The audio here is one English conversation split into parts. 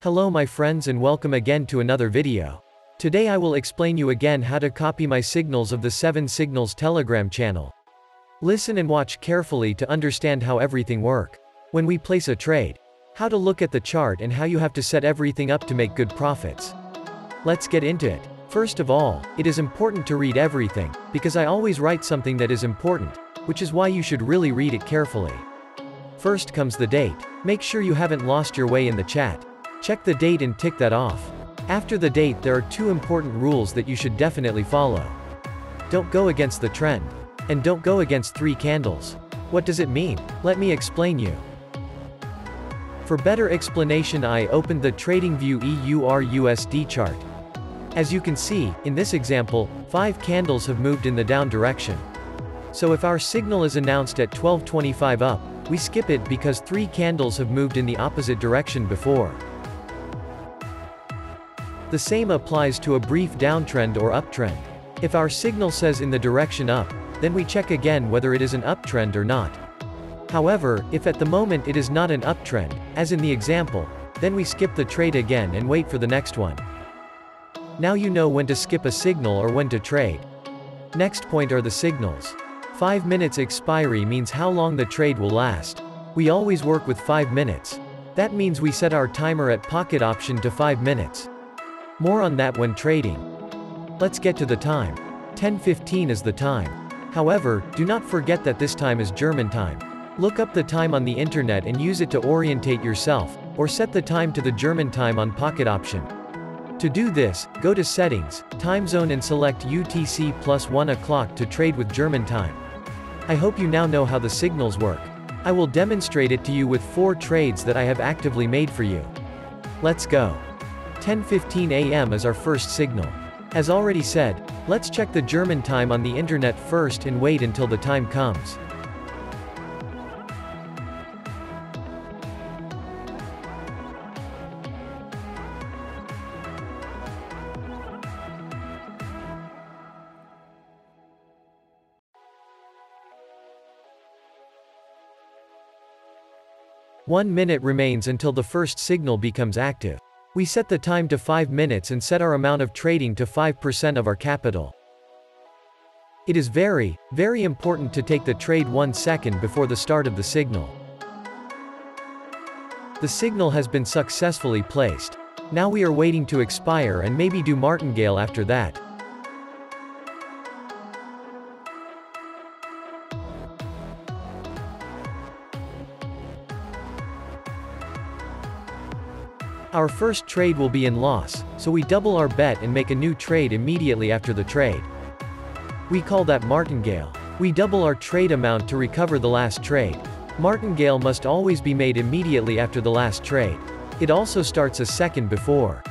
Hello my friends and welcome again to another video. Today I will explain you again how to copy my signals of the 7 Signals Telegram channel. Listen and watch carefully to understand how everything work. When we place a trade, how to look at the chart and how you have to set everything up to make good profits. Let's get into it. First of all, it is important to read everything, because I always write something that is important, which is why you should really read it carefully. First comes the date. Make sure you haven't lost your way in the chat. Check the date and tick that off. After the date there are 2 important rules that you should definitely follow. Don't go against the trend. And don't go against 3 candles. What does it mean? Let me explain you. For better explanation I opened the TradingView EUR/USD chart. As you can see, in this example, 5 candles have moved in the down direction. So if our signal is announced at 12:25 up, we skip it because 3 candles have moved in the opposite direction before. The same applies to a brief downtrend or uptrend. If our signal says in the direction up, then we check again whether it is an uptrend or not. However, if at the moment it is not an uptrend, as in the example, then we skip the trade again and wait for the next one. Now you know when to skip a signal or when to trade. Next point are the signals. 5 minutes expiry means how long the trade will last. We always work with 5 minutes. That means we set our timer at pocket option to 5 minutes. More on that when trading. Let's get to the time. 10:15 is the time. However, do not forget that this time is German time. Look up the time on the internet and use it to orientate yourself, or set the time to the German time on pocket option. To do this, go to Settings, Time Zone and select UTC plus 1 o'clock to trade with German time. I hope you now know how the signals work. I will demonstrate it to you with 4 trades that I have actively made for you. Let's go. 10:15 AM is our first signal. As already said, let's check the German time on the internet first and wait until the time comes. One minute remains until the first signal becomes active. We set the time to 5 minutes and set our amount of trading to 5% of our capital. It is very, very important to take the trade 1 second before the start of the signal. The signal has been successfully placed. Now we are waiting to expire and maybe do martingale after that. Our first trade will be in loss, so we double our bet and make a new trade immediately after the trade. We call that martingale. We double our trade amount to recover the last trade. Martingale must always be made immediately after the last trade. It also starts a second before.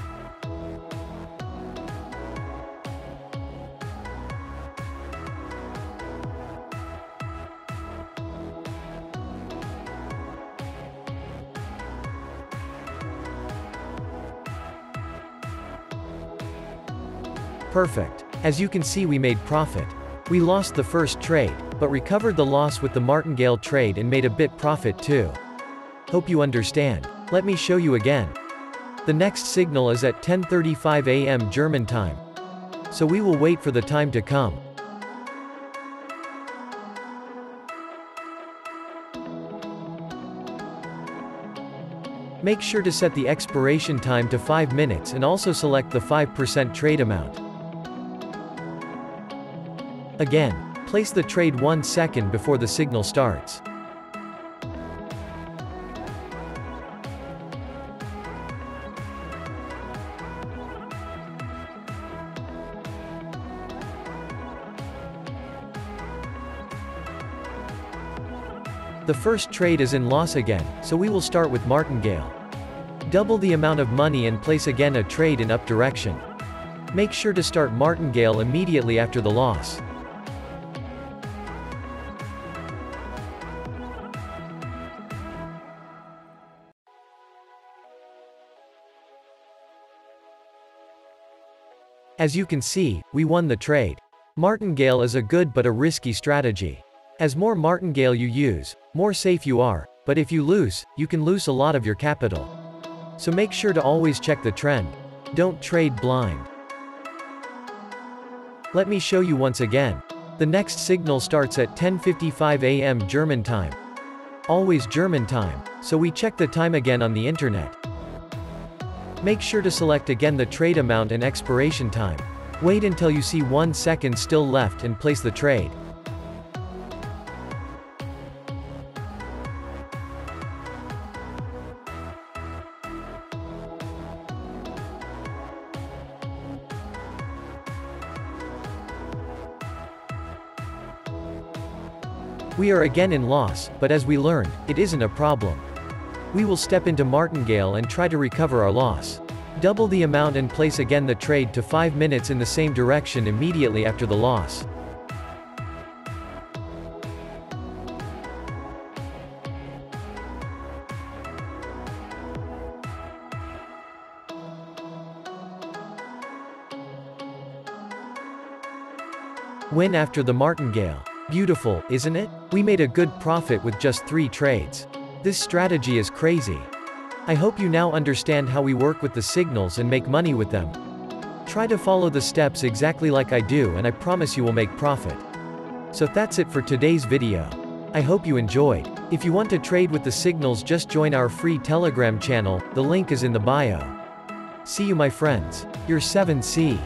Perfect. As you can see we made profit. We lost the first trade, but recovered the loss with the martingale trade and made a bit profit too. Hope you understand. Let me show you again. The next signal is at 10:35 AM German time. So we will wait for the time to come. Make sure to set the expiration time to 5 minutes and also select the 5% trade amount. Again, place the trade 1 second before the signal starts. The first trade is in loss again, so we will start with martingale. Double the amount of money and place again a trade in up direction. Make sure to start martingale immediately after the loss. As you can see, we won the trade. Martingale is a good but a risky strategy. As more martingale you use, more safe you are, but if you lose, you can lose a lot of your capital. So make sure to always check the trend. Don't trade blind. Let me show you once again. The next signal starts at 10:55 a.m. German time. Always German time, so we check the time again on the internet. Make sure to select again the trade amount and expiration time. Wait until you see 1 second still left and place the trade. We are again in loss, but as we learned, it isn't a problem. We will step into martingale and try to recover our loss. Double the amount and place again the trade to 5 minutes in the same direction immediately after the loss. Win after the martingale. Beautiful, isn't it? We made a good profit with just 3 trades. This strategy is crazy. I hope you now understand how we work with the signals and make money with them. Try to follow the steps exactly like I do and I promise you will make profit. So that's it for today's video. I hope you enjoyed. If you want to trade with the signals, just join our free Telegram channel, the link is in the bio. See you my friends. Your 7C.